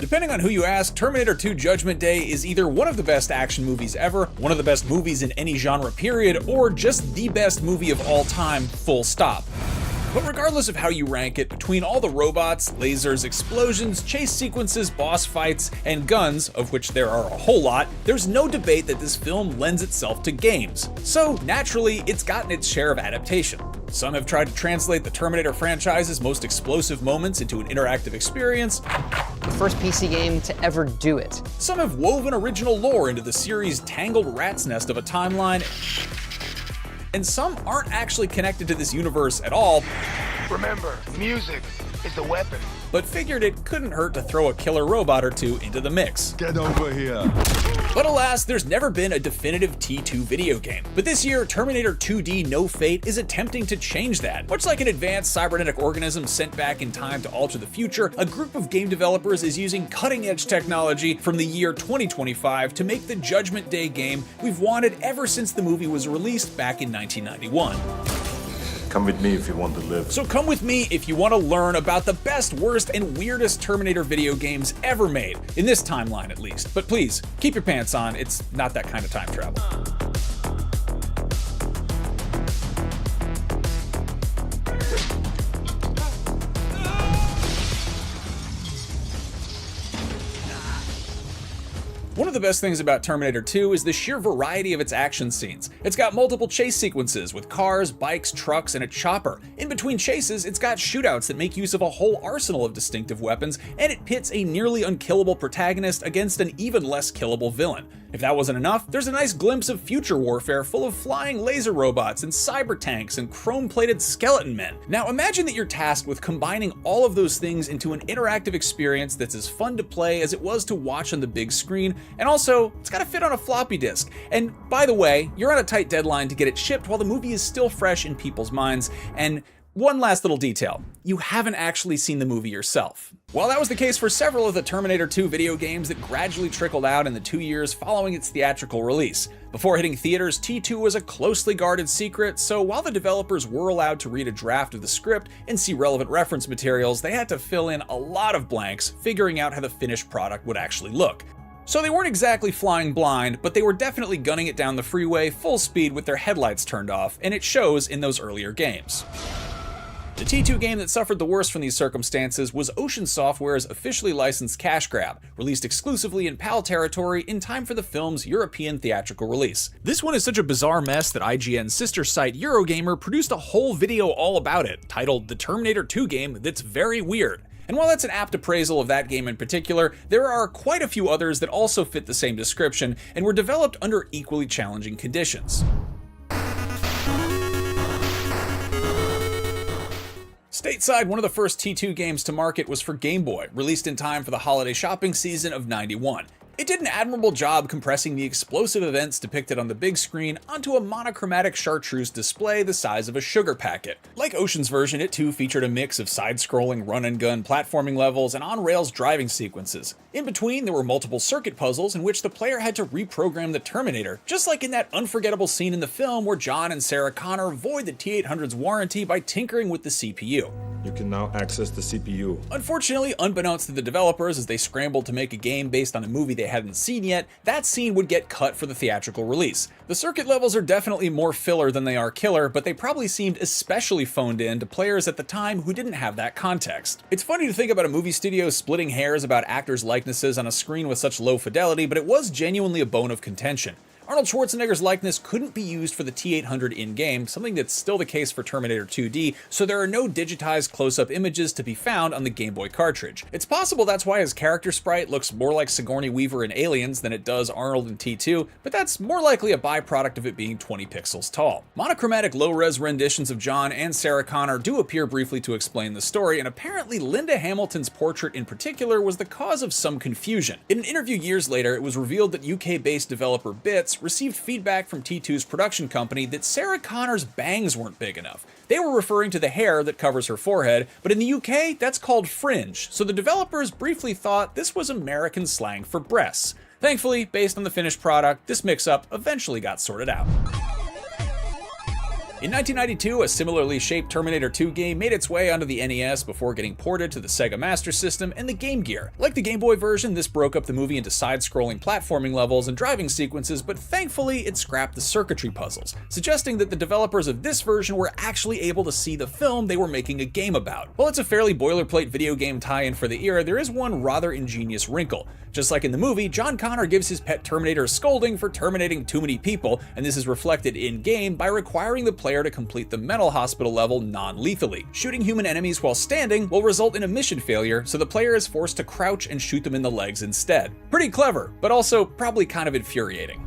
Depending on who you ask, Terminator 2 Judgment Day is either one of the best action movies ever, one of the best movies in any genre period, or just the best movie of all time, full stop. But regardless of how you rank it, between all the robots, lasers, explosions, chase sequences, boss fights, and guns, of which there are a whole lot, there's no debate that this film lends itself to games. So naturally, it's gotten its share of adaptation. Some have tried to translate the Terminator franchise's most explosive moments into an interactive experience. The first PC game to ever do it. Some have woven original lore into the series' tangled rat's nest of a timeline. And some aren't actually connected to this universe at all. Remember, music is the weapon. But figured it couldn't hurt to throw a killer robot or two into the mix. Get over here. But alas, there's never been a definitive T2 video game. But this year, Terminator 2D No Fate is attempting to change that. Much like an advanced cybernetic organism sent back in time to alter the future, a group of game developers is using cutting-edge technology from the year 2025 to make the Judgment Day game we've wanted ever since the movie was released back in 1991. Come with me if you want to live. So come with me if you want to learn about the best, worst, and weirdest Terminator video games ever made, in this timeline at least. But please, keep your pants on, it's not that kind of time travel. One of the best things about Terminator 2 is the sheer variety of its action scenes. It's got multiple chase sequences with cars, bikes, trucks, and a chopper. In between chases, it's got shootouts that make use of a whole arsenal of distinctive weapons, and it pits a nearly unkillable protagonist against an even less killable villain. If that wasn't enough, there's a nice glimpse of future warfare full of flying laser robots and cyber tanks and chrome-plated skeleton men. Now imagine that you're tasked with combining all of those things into an interactive experience that's as fun to play as it was to watch on the big screen, and also, it's gotta fit on a floppy disk. And by the way, you're on a tight deadline to get it shipped while the movie is still fresh in people's minds, and one last little detail, you haven't actually seen the movie yourself. While that was the case for several of the Terminator 2 video games that gradually trickled out in the 2 years following its theatrical release. Before hitting theaters, T2 was a closely guarded secret, so while the developers were allowed to read a draft of the script and see relevant reference materials, they had to fill in a lot of blanks, figuring out how the finished product would actually look. So they weren't exactly flying blind, but they were definitely gunning it down the freeway full speed with their headlights turned off, and it shows in those earlier games. The T2 game that suffered the worst from these circumstances was Ocean Software's officially licensed cash grab, released exclusively in PAL territory in time for the film's European theatrical release. This one is such a bizarre mess that IGN's sister site Eurogamer produced a whole video all about it, titled The Terminator 2 Game That's Very Weird. And while that's an apt appraisal of that game in particular, there are quite a few others that also fit the same description and were developed under equally challenging conditions. Stateside, one of the first T2 games to market was for Game Boy, released in time for the holiday shopping season of '91. It did an admirable job compressing the explosive events depicted on the big screen onto a monochromatic chartreuse display the size of a sugar packet. Like Ocean's version, it too featured a mix of side-scrolling run-and-gun platforming levels and on-rails driving sequences. In between, there were multiple circuit puzzles in which the player had to reprogram the Terminator, just like in that unforgettable scene in the film where John and Sarah Connor void the T-800's warranty by tinkering with the CPU. You can now access the CPU. Unfortunately, unbeknownst to the developers as they scrambled to make a game based on a movie they hadn't seen yet, that scene would get cut for the theatrical release. The circuit levels are definitely more filler than they are killer, but they probably seemed especially phoned in to players at the time who didn't have that context. It's funny to think about a movie studio splitting hairs about actors' likenesses on a screen with such low fidelity, but it was genuinely a bone of contention. Arnold Schwarzenegger's likeness couldn't be used for the T-800 in-game, something that's still the case for Terminator 2D, so there are no digitized close-up images to be found on the Game Boy cartridge. It's possible that's why his character sprite looks more like Sigourney Weaver in Aliens than it does Arnold in T2, but that's more likely a byproduct of it being 20 pixels tall. Monochromatic low-res renditions of John and Sarah Connor do appear briefly to explain the story, and apparently Linda Hamilton's portrait in particular was the cause of some confusion. In an interview years later, it was revealed that UK-based developer Bits received feedback from T2's production company that Sarah Connor's bangs weren't big enough. They were referring to the hair that covers her forehead, but in the UK, that's called fringe, so the developers briefly thought this was American slang for breasts. Thankfully, based on the finished product, this mix-up eventually got sorted out. In 1992, a similarly shaped Terminator 2 game made its way onto the NES before getting ported to the Sega Master System and the Game Gear. Like the Game Boy version, this broke up the movie into side-scrolling platforming levels and driving sequences, but thankfully it scrapped the circuitry puzzles, suggesting that the developers of this version were actually able to see the film they were making a game about. While it's a fairly boilerplate video game tie-in for the era, there is one rather ingenious wrinkle. Just like in the movie, John Connor gives his pet Terminator a scolding for terminating too many people, and this is reflected in-game by requiring the player to complete the mental hospital level non-lethally. Shooting human enemies while standing will result in a mission failure, so the player is forced to crouch and shoot them in the legs instead. Pretty clever, but also probably kind of infuriating.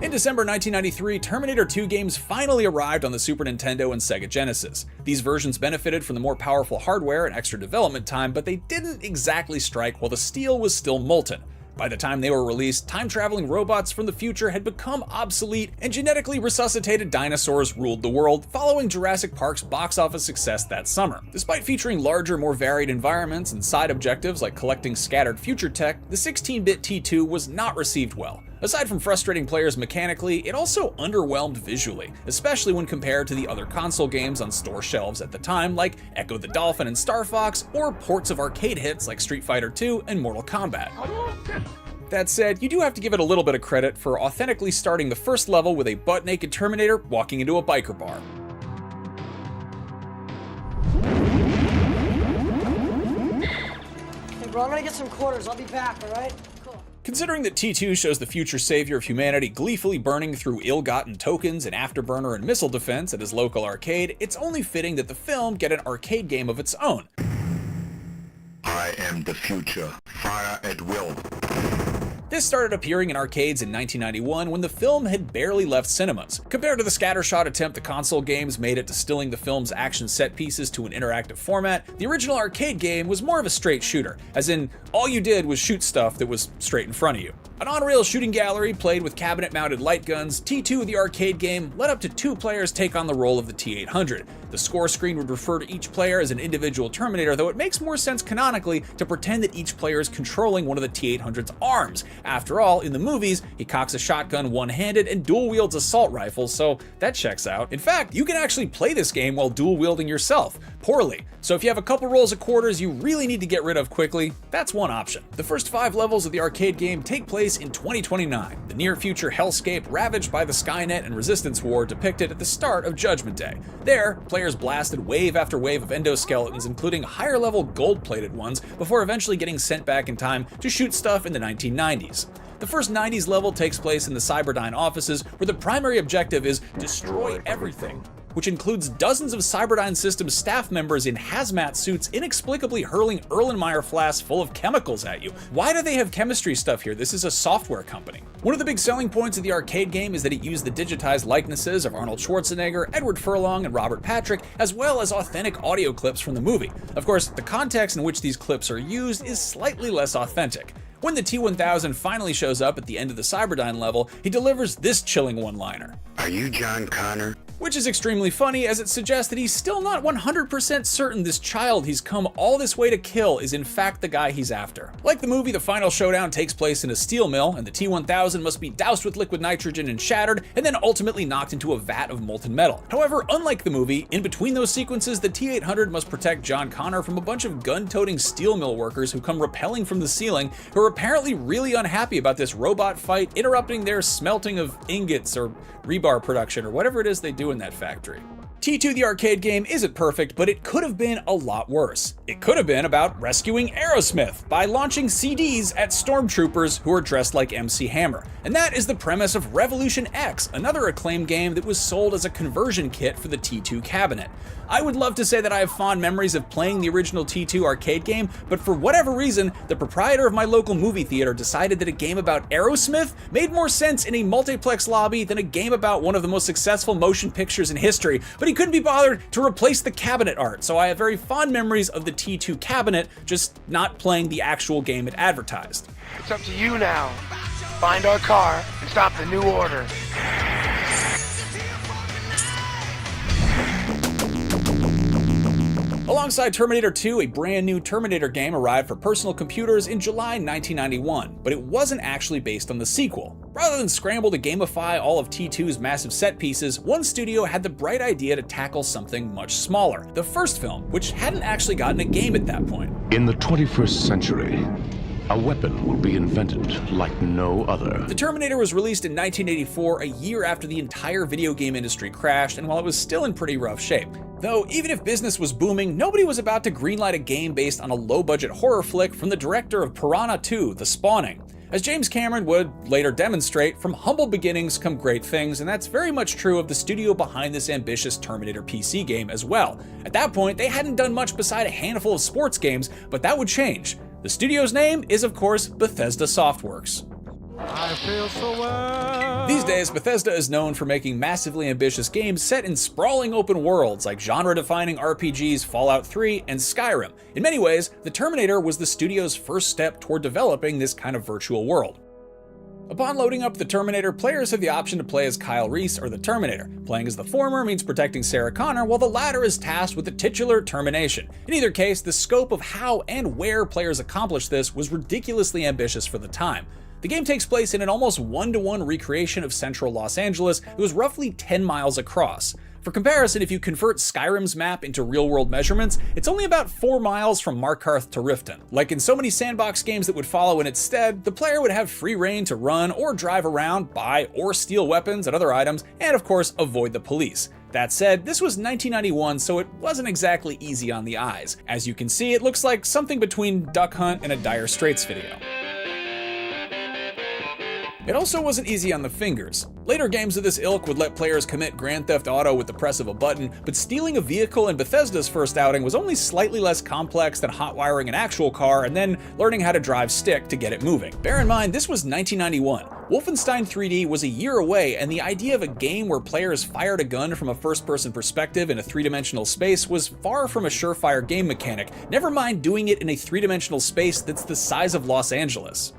In December 1993, Terminator 2 games finally arrived on the Super Nintendo and Sega Genesis. These versions benefited from the more powerful hardware and extra development time, but they didn't exactly strike while the steel was still molten. By the time they were released, time-traveling robots from the future had become obsolete, and genetically resuscitated dinosaurs ruled the world, following Jurassic Park's box office success that summer. Despite featuring larger, more varied environments and side objectives like collecting scattered future tech, the 16-bit T2 was not received well. Aside from frustrating players mechanically, it also underwhelmed visually, especially when compared to the other console games on store shelves at the time like Echo the Dolphin and Star Fox, or ports of arcade hits like Street Fighter II and Mortal Kombat. That said, you do have to give it a little bit of credit for authentically starting the first level with a butt-naked Terminator walking into a biker bar. Hey bro, I'm gonna get some quarters. I'll be back, alright? Cool. Considering that T2 shows the future savior of humanity gleefully burning through ill-gotten tokens and afterburner and missile defense at his local arcade, it's only fitting that the film get an arcade game of its own. I am the future. Fire at will. This started appearing in arcades in 1991 when the film had barely left cinemas. Compared to the scattershot attempt the console games made at distilling the film's action set pieces to an interactive format, the original arcade game was more of a straight shooter, as in, all you did was shoot stuff that was straight in front of you. An on-rail shooting gallery played with cabinet-mounted light guns, T2, the arcade game, let up to 2 players take on the role of the T-800. The score screen would refer to each player as an individual Terminator, though it makes more sense canonically to pretend that each player is controlling one of the T-800's arms. After all, in the movies, he cocks a shotgun one-handed and dual-wields assault rifles, so that checks out. In fact, you can actually play this game while dual-wielding yourself, poorly. So if you have a couple rolls of quarters you really need to get rid of quickly, that's one option. The first 5 levels of the arcade game take place in 2029, the near-future hellscape ravaged by the Skynet and Resistance War depicted at the start of Judgment Day. There, players blasted wave after wave of endoskeletons, including higher-level gold-plated ones, before eventually getting sent back in time to shoot stuff in the 1990s. The first 90s level takes place in the Cyberdyne offices, where the primary objective is destroy everything, which includes dozens of Cyberdyne Systems staff members in hazmat suits inexplicably hurling Erlenmeyer flasks full of chemicals at you. Why do they have chemistry stuff here? This is a software company. One of the big selling points of the arcade game is that it used the digitized likenesses of Arnold Schwarzenegger, Edward Furlong, and Robert Patrick, as well as authentic audio clips from the movie. Of course, the context in which these clips are used is slightly less authentic. When the T-1000 finally shows up at the end of the Cyberdyne level, he delivers this chilling one-liner. Are you John Connor? Which is extremely funny, as it suggests that he's still not 100% certain this child he's come all this way to kill is in fact the guy he's after. Like the movie, the final showdown takes place in a steel mill, and the T-1000 must be doused with liquid nitrogen and shattered, and then ultimately knocked into a vat of molten metal. However, unlike the movie, in between those sequences, the T-800 must protect John Connor from a bunch of gun-toting steel mill workers who come rappelling from the ceiling, who are apparently really unhappy about this robot fight interrupting their smelting of ingots or rebar production or whatever it is they do in that factory. T2 the arcade game isn't perfect, but it could have been a lot worse. It could have been about rescuing Aerosmith by launching CDs at stormtroopers who are dressed like MC Hammer. And that is the premise of Revolution X, another acclaimed game that was sold as a conversion kit for the T2 cabinet. I would love to say that I have fond memories of playing the original T2 arcade game, but for whatever reason, the proprietor of my local movie theater decided that a game about Aerosmith made more sense in a multiplex lobby than a game about one of the most successful motion pictures in history, but he couldn't be bothered to replace the cabinet art, so I have very fond memories of the T2 cabinet, just not playing the actual game it advertised. It's up to you now. Find our car and stop the new order. Alongside Terminator 2, a brand new Terminator game arrived for personal computers in July 1991, but it wasn't actually based on the sequel. Rather than scramble to gamify all of T2's massive set pieces, one studio had the bright idea to tackle something much smaller, the first film, which hadn't actually gotten a game at that point. In the 21st century, a weapon will be invented like no other. The Terminator was released in 1984, a year after the entire video game industry crashed, and while it was still in pretty rough shape. Though, even if business was booming, nobody was about to greenlight a game based on a low-budget horror flick from the director of Piranha 2: The Spawning. As James Cameron would later demonstrate, from humble beginnings come great things, and that's very much true of the studio behind this ambitious Terminator PC game as well. At that point, they hadn't done much beside a handful of sports games, but that would change. The studio's name is, of course, Bethesda Softworks. I feel so well. These days, Bethesda is known for making massively ambitious games set in sprawling open worlds like genre-defining RPGs Fallout 3 and Skyrim. In many ways, the Terminator was the studio's first step toward developing this kind of virtual world. Upon loading up the Terminator, players have the option to play as Kyle Reese or the Terminator. Playing as the former means protecting Sarah Connor, while the latter is tasked with the titular termination. In either case, the scope of how and where players accomplish this was ridiculously ambitious for the time. The game takes place in an almost one-to-one recreation of central Los Angeles that was roughly 10 miles across. For comparison, if you convert Skyrim's map into real-world measurements, it's only about 4 miles from Markarth to Riften. Like in so many sandbox games that would follow in its stead, the player would have free reign to run or drive around, buy or steal weapons and other items, and of course, avoid the police. That said, this was 1991, so it wasn't exactly easy on the eyes. As you can see, it looks like something between Duck Hunt and a Dire Straits video. It also wasn't easy on the fingers. Later games of this ilk would let players commit Grand Theft Auto with the press of a button, but stealing a vehicle in Bethesda's first outing was only slightly less complex than hotwiring an actual car and then learning how to drive stick to get it moving. Bear in mind, this was 1991. Wolfenstein 3D was a year away, and the idea of a game where players fired a gun from a first-person perspective in a three-dimensional space was far from a surefire game mechanic, never mind doing it in a three-dimensional space that's the size of Los Angeles.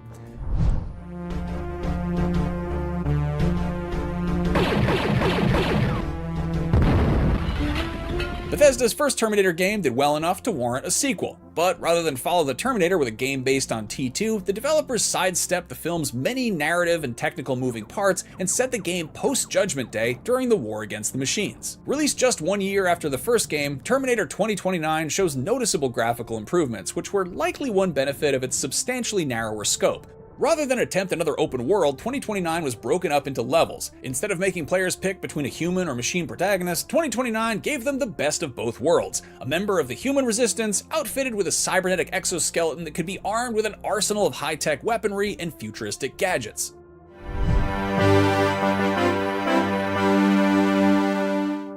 Bethesda's first Terminator game did well enough to warrant a sequel, but rather than follow the Terminator with a game based on T2, the developers sidestepped the film's many narrative and technical moving parts and set the game post-Judgment Day during the war against the machines. Released just 1 year after the first game, Terminator 2029 shows noticeable graphical improvements, which were likely one benefit of its substantially narrower scope. Rather than attempt another open world, 2029 was broken up into levels. Instead of making players pick between a human or machine protagonist, 2029 gave them the best of both worlds. A member of the human resistance, outfitted with a cybernetic exoskeleton that could be armed with an arsenal of high-tech weaponry and futuristic gadgets.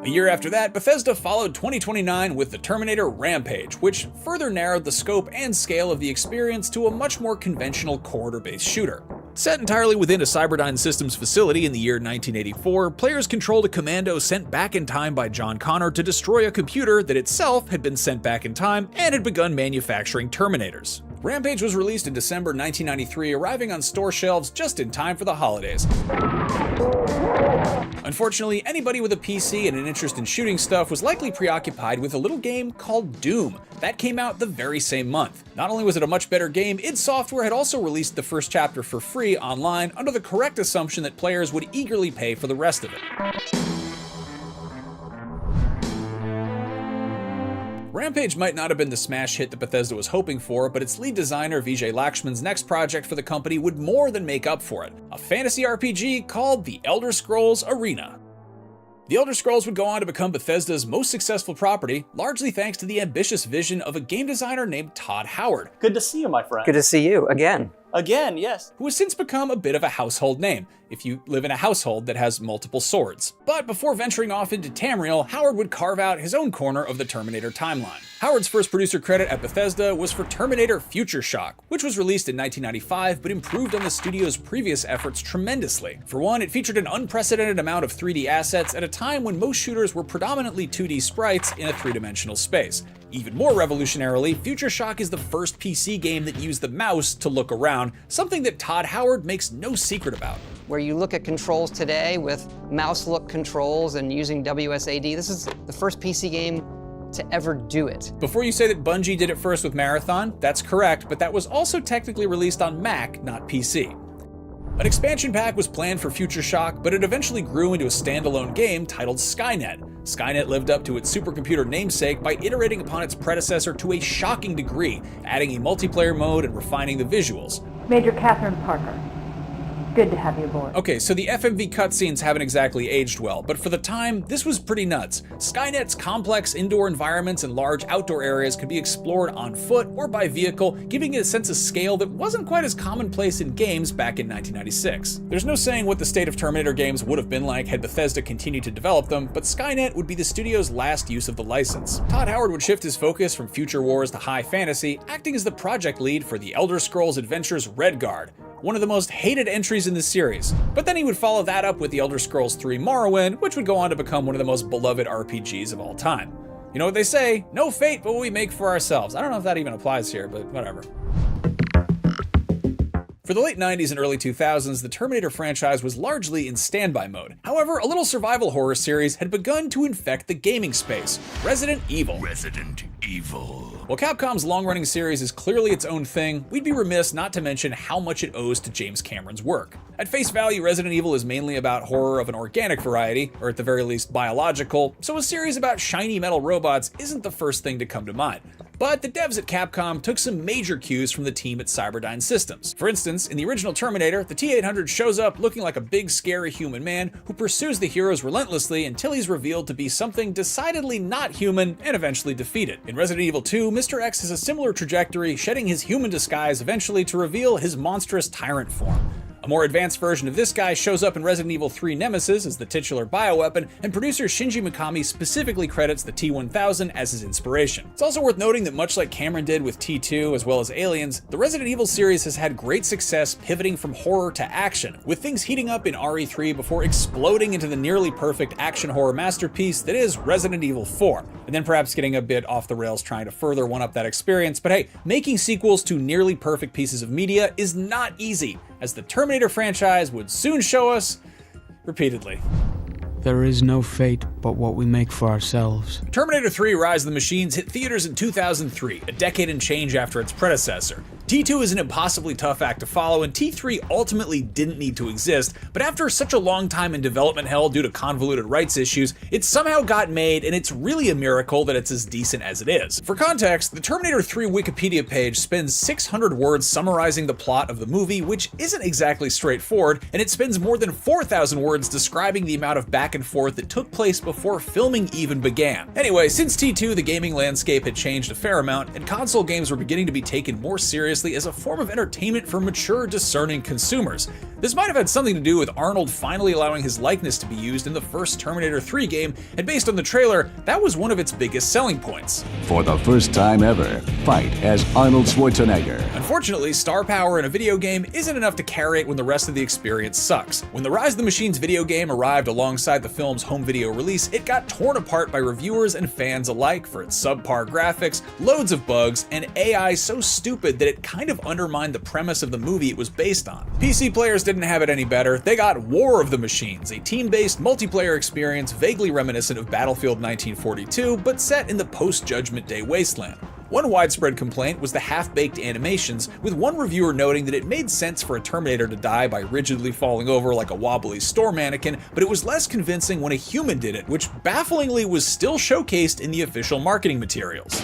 A year after that, Bethesda followed 2029 with the Terminator Rampage, which further narrowed the scope and scale of the experience to a much more conventional corridor-based shooter. Set entirely within a Cyberdyne Systems facility in the year 1984, players controlled a commando sent back in time by John Connor to destroy a computer that itself had been sent back in time and had begun manufacturing Terminators. Rampage was released in December 1993, arriving on store shelves just in time for the holidays. Unfortunately, anybody with a PC and an interest in shooting stuff was likely preoccupied with a little game called Doom. That came out the very same month. Not only was it a much better game, id Software had also released the first chapter for free online under the correct assumption that players would eagerly pay for the rest of it. Rampage might not have been the smash hit that Bethesda was hoping for, but its lead designer Vijay Lakshman's next project for the company would more than make up for it, a fantasy RPG called The Elder Scrolls Arena. The Elder Scrolls would go on to become Bethesda's most successful property, largely thanks to the ambitious vision of a game designer named Todd Howard. Good to see you, my friend. Good to see you again. Again, yes. Who has since become a bit of a household name, if you live in a household that has multiple swords. But before venturing off into Tamriel, Howard would carve out his own corner of the Terminator timeline. Howard's first producer credit at Bethesda was for Terminator Future Shock, which was released in 1995 but improved on the studio's previous efforts tremendously. For one, it featured an unprecedented amount of 3D assets at a time when most shooters were predominantly 2D sprites in a three-dimensional space. Even more revolutionarily, Future Shock is the first PC game that used the mouse to look around, something that Todd Howard makes no secret about. Where you look at controls today with mouse-look controls and using WSAD, this is the first PC game to ever do it. Before you say that Bungie did it first with Marathon, that's correct, but that was also technically released on Mac, not PC. An expansion pack was planned for Future Shock, but it eventually grew into a standalone game titled Skynet. Skynet lived up to its supercomputer namesake by iterating upon its predecessor to a shocking degree, adding a multiplayer mode and refining the visuals. Major Catherine Parker. Good to have you aboard. Okay, so the FMV cutscenes haven't exactly aged well, but for the time, this was pretty nuts. Skynet's complex indoor environments and large outdoor areas could be explored on foot or by vehicle, giving it a sense of scale that wasn't quite as commonplace in games back in 1996. There's no saying what the state of Terminator games would have been like had Bethesda continued to develop them, but Skynet would be the studio's last use of the license. Todd Howard would shift his focus from future wars to high fantasy, acting as the project lead for the Elder Scrolls Adventures Redguard, one of the most hated entries in the series. But then he would follow that up with the Elder Scrolls 3 Morrowind, which would go on to become one of the most beloved RPGs of all time. You know what they say, no fate but what we make for ourselves. I don't know if that even applies here, but whatever. For the late 90s and early 2000s, the Terminator franchise was largely in standby mode. However, a little survival horror series had begun to infect the gaming space, Resident Evil. Resident Evil. While Capcom's long-running series is clearly its own thing, we'd be remiss not to mention how much it owes to James Cameron's work. At face value, Resident Evil is mainly about horror of an organic variety, or at the very least biological, so a series about shiny metal robots isn't the first thing to come to mind. But the devs at Capcom took some major cues from the team at Cyberdyne Systems. For instance, in the original Terminator, the T-800 shows up looking like a big scary human man who pursues the heroes relentlessly until he's revealed to be something decidedly not human and eventually defeated. In Resident Evil 2, Mr. X has a similar trajectory, shedding his human disguise eventually to reveal his monstrous tyrant form. A more advanced version of this guy shows up in Resident Evil 3 Nemesis as the titular bioweapon, and producer Shinji Mikami specifically credits the T-1000 as his inspiration. It's also worth noting that much like Cameron did with T2 as well as Aliens, the Resident Evil series has had great success pivoting from horror to action, with things heating up in RE3 before exploding into the nearly perfect action horror masterpiece that is Resident Evil 4, and then perhaps getting a bit off the rails trying to further one-up that experience. But hey, making sequels to nearly perfect pieces of media is not easy, as the Terminator franchise would soon show us repeatedly. There is no fate but what we make for ourselves. Terminator 3 Rise of the Machines hit theaters in 2003, a decade and change after its predecessor. T2 is an impossibly tough act to follow, and T3 ultimately didn't need to exist, but after such a long time in development hell due to convoluted rights issues, it somehow got made, and it's really a miracle that it's as decent as it is. For context, the Terminator 3 Wikipedia page spends 600 words summarizing the plot of the movie, which isn't exactly straightforward, and it spends more than 4,000 words describing the amount of back and forth that took place before filming even began. Anyway, since T2, the gaming landscape had changed a fair amount, and console games were beginning to be taken more seriously as a form of entertainment for mature, discerning consumers. This might have had something to do with Arnold finally allowing his likeness to be used in the first Terminator 3 game, and based on the trailer, that was one of its biggest selling points. For the first time ever, fight as Arnold Schwarzenegger. Unfortunately, star power in a video game isn't enough to carry it when the rest of the experience sucks. When the Rise of the Machines video game arrived alongside the film's home video release, it got torn apart by reviewers and fans alike for its subpar graphics, loads of bugs, and AI so stupid that it kind of undermined the premise of the movie it was based on. PC players didn't have it any better. They got War of the Machines, a team-based multiplayer experience vaguely reminiscent of Battlefield 1942, but set in the post-Judgment Day wasteland. One widespread complaint was the half-baked animations, with one reviewer noting that it made sense for a Terminator to die by rigidly falling over like a wobbly store mannequin, but it was less convincing when a human did it, which bafflingly was still showcased in the official marketing materials.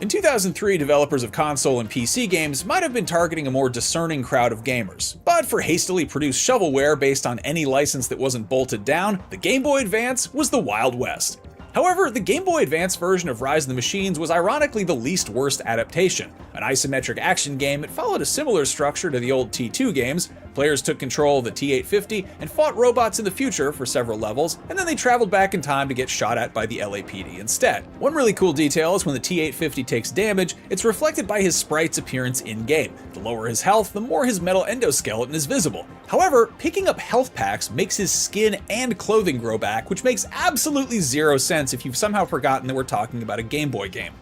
In 2003, developers of console and PC games might have been targeting a more discerning crowd of gamers. But for hastily produced shovelware based on any license that wasn't bolted down, the Game Boy Advance was the Wild West. However, the Game Boy Advance version of Rise of the Machines was ironically the least worst adaptation. An isometric action game, it followed a similar structure to the old T2 games. Players took control of the T-850 and fought robots in the future for several levels, and then they traveled back in time to get shot at by the LAPD instead. One really cool detail is when the T-850 takes damage, it's reflected by his sprite's appearance in-game. The lower his health, the more his metal endoskeleton is visible. However, picking up health packs makes his skin and clothing grow back, which makes absolutely zero sense if you've somehow forgotten that we're talking about a Game Boy game.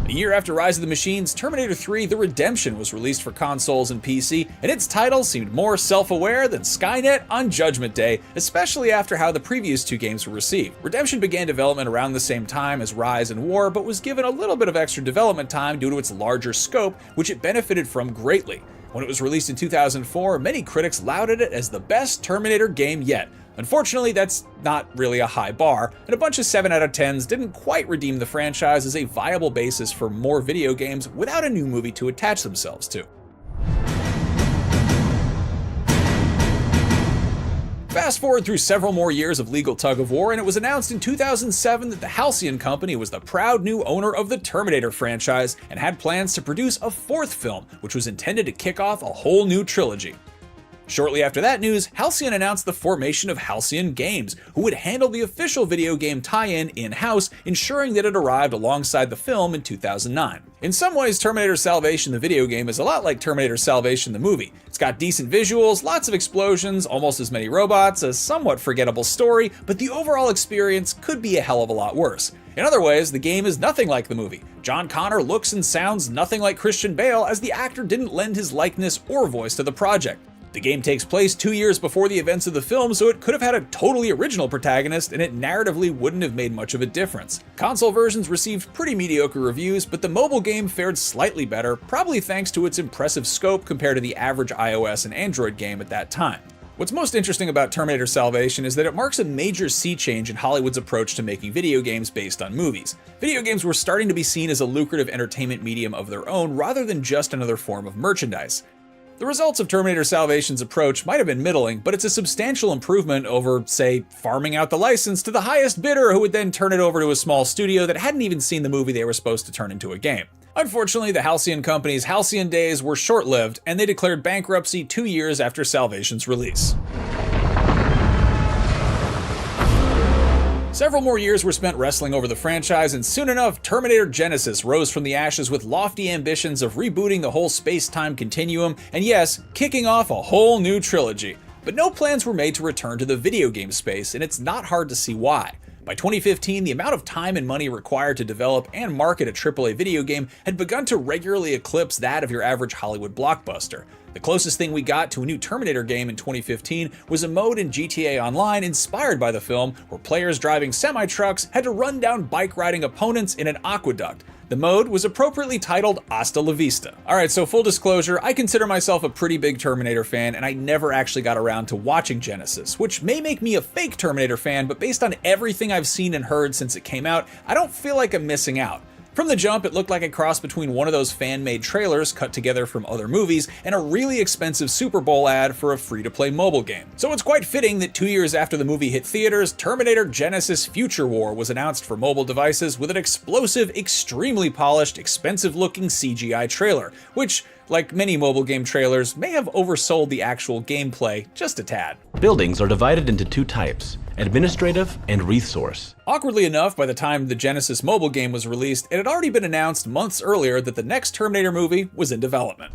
A year after Rise of the Machines, Terminator 3: The Redemption was released for consoles and PC, and its title seemed more self-aware than Skynet on Judgment Day, especially after how the previous two games were received. Redemption began development around the same time as Rise and War, but was given a little bit of extra development time due to its larger scope, which it benefited from greatly. When it was released in 2004, many critics lauded it as the best Terminator game yet. Unfortunately, that's not really a high bar, and a bunch of 7 out of 10s didn't quite redeem the franchise as a viable basis for more video games without a new movie to attach themselves to. Fast forward through several more years of legal tug-of-war, and it was announced in 2007 that the Halcyon Company was the proud new owner of the Terminator franchise and had plans to produce a 4th film, which was intended to kick off a whole new trilogy. Shortly after that news, Halcyon announced the formation of Halcyon Games, who would handle the official video game tie-in in-house, ensuring that it arrived alongside the film in 2009. In some ways, Terminator Salvation the video game is a lot like Terminator Salvation the movie. It's got decent visuals, lots of explosions, almost as many robots, a somewhat forgettable story, but the overall experience could be a hell of a lot worse. In other ways, the game is nothing like the movie. John Connor looks and sounds nothing like Christian Bale, as the actor didn't lend his likeness or voice to the project. The game takes place 2 years before the events of the film, so it could have had a totally original protagonist, and it narratively wouldn't have made much of a difference. Console versions received pretty mediocre reviews, but the mobile game fared slightly better, probably thanks to its impressive scope compared to the average iOS and Android game at that time. What's most interesting about Terminator Salvation is that it marks a major sea change in Hollywood's approach to making video games based on movies. Video games were starting to be seen as a lucrative entertainment medium of their own, rather than just another form of merchandise. The results of Terminator Salvation's approach might have been middling, but it's a substantial improvement over, say, farming out the license to the highest bidder who would then turn it over to a small studio that hadn't even seen the movie they were supposed to turn into a game. Unfortunately, the Halcyon Company's halcyon days were short-lived, and they declared bankruptcy 2 years after Salvation's release. Several more years were spent wrestling over the franchise, and soon enough, Terminator Genesys rose from the ashes with lofty ambitions of rebooting the whole space-time continuum, and yes, kicking off a whole new trilogy. But no plans were made to return to the video game space, and it's not hard to see why. By 2015, the amount of time and money required to develop and market a AAA video game had begun to regularly eclipse that of your average Hollywood blockbuster. The closest thing we got to a new Terminator game in 2015 was a mode in GTA Online inspired by the film, where players driving semi-trucks had to run down bike-riding opponents in an aqueduct. The mode was appropriately titled Hasta la Vista. Alright, so full disclosure, I consider myself a pretty big Terminator fan, and I never actually got around to watching Genesys, which may make me a fake Terminator fan, but based on everything I've seen and heard since it came out, I don't feel like I'm missing out. From the jump, it looked like a cross between one of those fan-made trailers cut together from other movies and a really expensive Super Bowl ad for a free-to-play mobile game. So it's quite fitting that 2 years after the movie hit theaters, Terminator Genesys Future War was announced for mobile devices with an explosive, extremely polished, expensive-looking CGI trailer, which, like many mobile game trailers, may have oversold the actual gameplay just a tad. Buildings are divided into 2 types: administrative and resource. Awkwardly enough, by the time the Genesys mobile game was released, it had already been announced months earlier that the next Terminator movie was in development.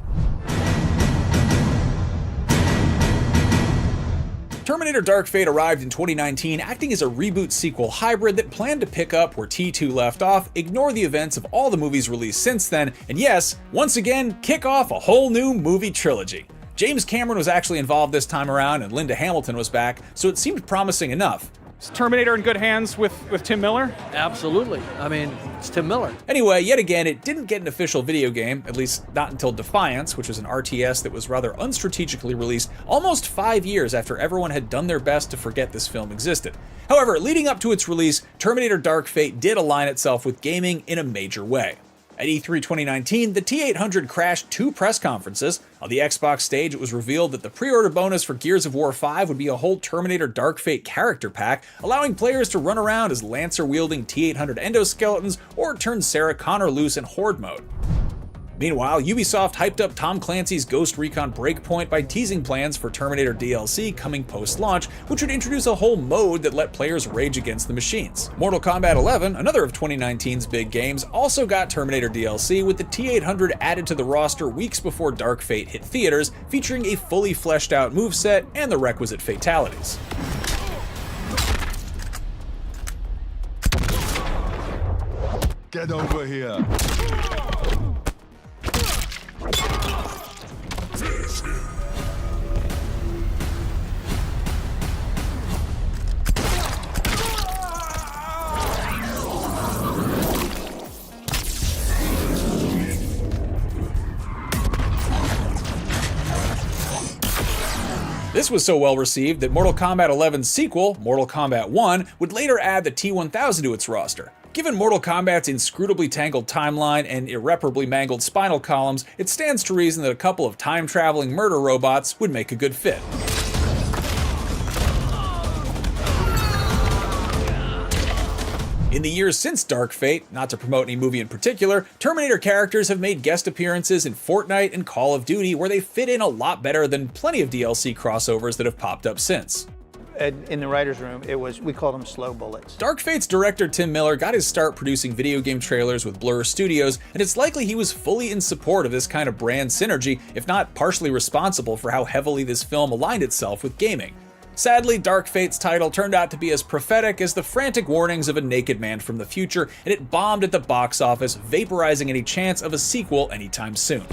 Terminator Dark Fate arrived in 2019, acting as a reboot sequel hybrid that planned to pick up where T2 left off, ignore the events of all the movies released since then, and yes, once again, kick off a whole new movie trilogy. James Cameron was actually involved this time around, and Linda Hamilton was back, so it seemed promising enough. Is Terminator in good hands with Tim Miller? Absolutely. I mean, it's Tim Miller. Anyway, yet again, it didn't get an official video game, at least not until Defiance, which was an RTS that was rather unstrategically released almost 5 years after everyone had done their best to forget this film existed. However, leading up to its release, Terminator Dark Fate did align itself with gaming in a major way. At E3 2019, the T800 crashed 2 press conferences. On the Xbox stage, it was revealed that the pre-order bonus for Gears of War 5 would be a whole Terminator Dark Fate character pack, allowing players to run around as Lancer-wielding T800 endoskeletons or turn Sarah Connor loose in Horde mode. Meanwhile, Ubisoft hyped up Tom Clancy's Ghost Recon Breakpoint by teasing plans for Terminator DLC coming post-launch, which would introduce a whole mode that let players rage against the machines. Mortal Kombat 11, another of 2019's big games, also got Terminator DLC, with the T800 added to the roster weeks before Dark Fate hit theaters, featuring a fully fleshed out moveset and the requisite fatalities. Get over here. This was so well received that Mortal Kombat 11's sequel, Mortal Kombat 1, would later add the T-1000 to its roster. Given Mortal Kombat's inscrutably tangled timeline and irreparably mangled spinal columns, it stands to reason that a couple of time-traveling murder robots would make a good fit. In the years since Dark Fate, not to promote any movie in particular, Terminator characters have made guest appearances in Fortnite and Call of Duty where they fit in a lot better than plenty of DLC crossovers that have popped up since. In the writer's room, we called them slow bullets. Dark Fate's director Tim Miller got his start producing video game trailers with Blur Studios, and it's likely he was fully in support of this kind of brand synergy, if not partially responsible for how heavily this film aligned itself with gaming. Sadly, Dark Fate's title turned out to be as prophetic as the frantic warnings of a naked man from the future, and it bombed at the box office, vaporizing any chance of a sequel anytime soon.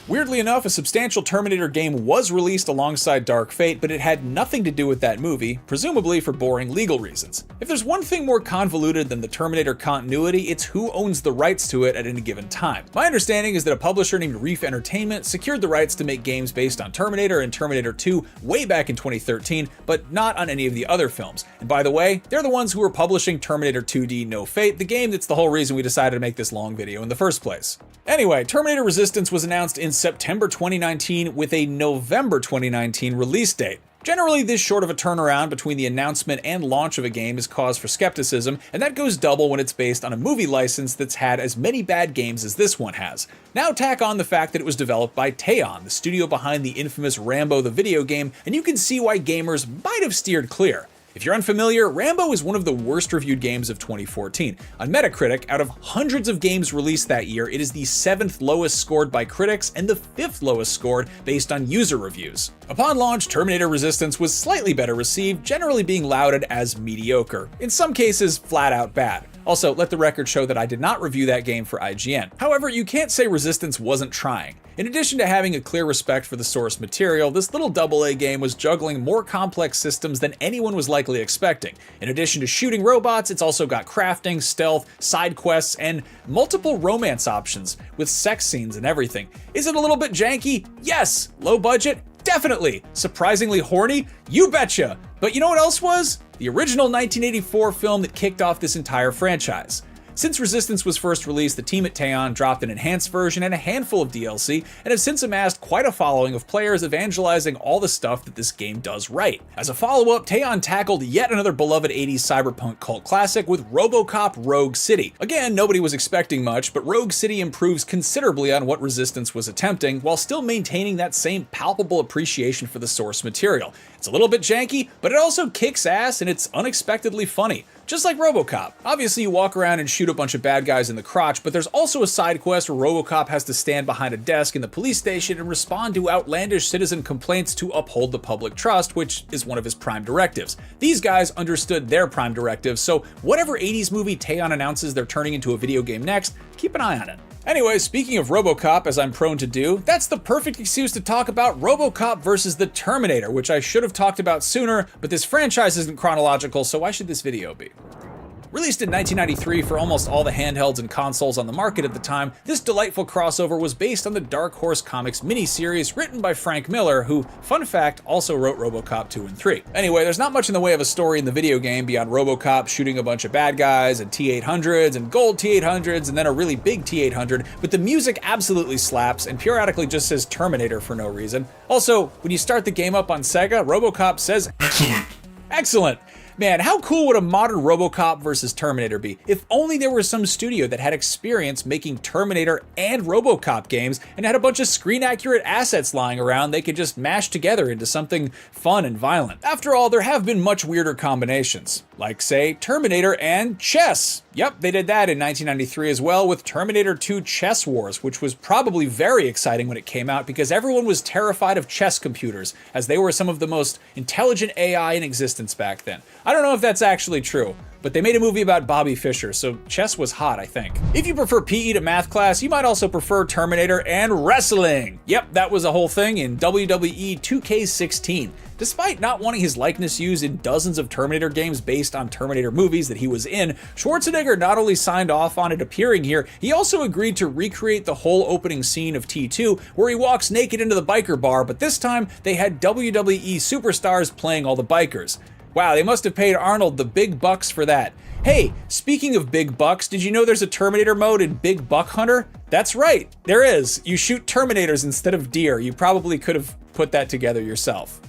Weirdly enough, a substantial Terminator game was released alongside Dark Fate, but it had nothing to do with that movie, presumably for boring legal reasons. If there's one thing more convoluted than the Terminator continuity, it's who owns the rights to it at any given time. My understanding is that a publisher named Reef Entertainment secured the rights to make games based on Terminator and Terminator 2 way back in 2013, but not on any of the other films. And by the way, they're the ones who were publishing Terminator 2D No Fate, the game that's the whole reason we decided to make this long video in the first place. Anyway, Terminator Resistance was announced in September 2019 with a November 2019 release date. Generally, this short of a turnaround between the announcement and launch of a game is cause for skepticism, and that goes double when it's based on a movie license that's had as many bad games as this one has. Now tack on the fact that it was developed by Teon, the studio behind the infamous Rambo the video game, and you can see why gamers might have steered clear. If you're unfamiliar, Rambo is one of the worst reviewed games of 2014. On Metacritic, out of hundreds of games released that year, it is the 7th lowest scored by critics and the 5th lowest scored based on user reviews. Upon launch, Terminator Resistance was slightly better received, generally being lauded as mediocre, in some cases flat out bad. Also, let the record show that I did not review that game for IGN. However, you can't say Resistance wasn't trying. In addition to having a clear respect for the source material, this little AA game was juggling more complex systems than anyone was likely expecting. In addition to shooting robots, it's also got crafting, stealth, side quests, and multiple romance options, with sex scenes and everything. Is it a little bit janky? Yes! Low budget? Definitely! Surprisingly horny? You betcha! But you know what else was? The original 1984 film that kicked off this entire franchise. Since Resistance was first released, the team at Teon dropped an enhanced version and a handful of DLC, and have since amassed quite a following of players evangelizing all the stuff that this game does right. As a follow-up, Teon tackled yet another beloved 80s cyberpunk cult classic with RoboCop Rogue City. Again, nobody was expecting much, but Rogue City improves considerably on what Resistance was attempting, while still maintaining that same palpable appreciation for the source material. It's a little bit janky, but it also kicks ass and it's unexpectedly funny. Just like RoboCop. Obviously you walk around and shoot a bunch of bad guys in the crotch, but there's also a side quest where RoboCop has to stand behind a desk in the police station and respond to outlandish citizen complaints to uphold the public trust, which is one of his prime directives. These guys understood their prime directives, so whatever 80s movie Teon announces they're turning into a video game next, keep an eye on it. Anyway, speaking of RoboCop, as I'm prone to do, that's the perfect excuse to talk about RoboCop versus the Terminator, which I should have talked about sooner, but this franchise isn't chronological, so why should this video be? Released in 1993 for almost all the handhelds and consoles on the market at the time, this delightful crossover was based on the Dark Horse Comics miniseries written by Frank Miller, who, fun fact, also wrote RoboCop 2 and 3. Anyway, there's not much in the way of a story in the video game beyond RoboCop shooting a bunch of bad guys and T-800s and gold T-800s and then a really big T-800, but the music absolutely slaps and periodically just says Terminator for no reason. Also, when you start the game up on Sega, RoboCop says excellent. Excellent! Man, how cool would a modern RoboCop versus Terminator be? If only there was some studio that had experience making Terminator and RoboCop games and had a bunch of screen-accurate assets lying around they could just mash together into something fun and violent. After all, there have been much weirder combinations, like, say, Terminator and chess. Yep, they did that in 1993 as well with Terminator 2 Chess Wars, which was probably very exciting when it came out because everyone was terrified of chess computers, as they were some of the most intelligent AI in existence back then. I don't know if that's actually true. but they made a movie about Bobby Fischer, so chess was hot, I think. If you prefer PE to math class, you might also prefer Terminator and wrestling. Yep, that was a whole thing in WWE 2K16. Despite not wanting his likeness used in dozens of Terminator games based on Terminator movies that he was in, Schwarzenegger not only signed off on it appearing here, he also agreed to recreate the whole opening scene of T2 where he walks naked into the biker bar, but this time they had WWE superstars playing all the bikers. Wow, they must have paid Arnold the big bucks for that. Hey, speaking of big bucks, did you know there's a Terminator mode in Big Buck Hunter? That's right, there is. You shoot Terminators instead of deer. You probably could have put that together yourself.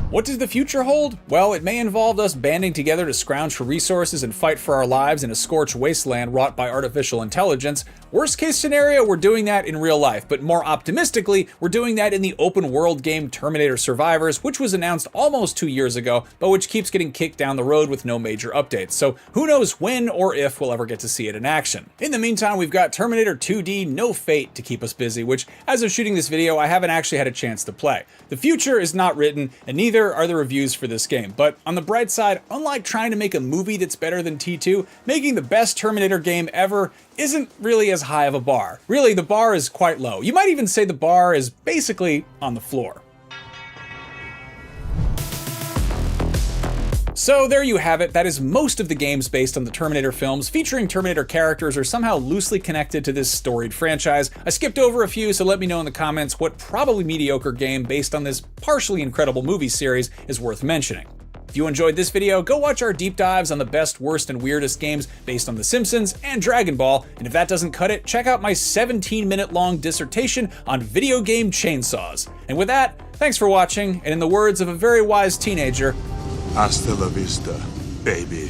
What does the future hold? Well, it may involve us banding together to scrounge for resources and fight for our lives in a scorched wasteland wrought by artificial intelligence. Worst case scenario, we're doing that in real life, but more optimistically, we're doing that in the open world game Terminator Survivors, which was announced almost 2 years ago, but which keeps getting kicked down the road with no major updates. So who knows when or if we'll ever get to see it in action. In the meantime, we've got Terminator 2D No Fate to keep us busy, which as of shooting this video, I haven't actually had a chance to play. The future is not written, and neither are the reviews for this game, but on the bright side, unlike trying to make a movie that's better than T2, making the best Terminator game ever isn't really as high of a bar. Really, the bar is quite low. You might even say the bar is basically on the floor. So there you have it. That is most of the games based on the Terminator films featuring Terminator characters or somehow loosely connected to this storied franchise. I skipped over a few, so let me know in the comments what probably mediocre game based on this partially incredible movie series is worth mentioning. If you enjoyed this video, go watch our deep dives on the best, worst, and weirdest games based on The Simpsons and Dragon Ball, and if that doesn't cut it, check out my 17-minute long dissertation on video game chainsaws. And with that, thanks for watching, and in the words of a very wise teenager, Hasta la vista, baby.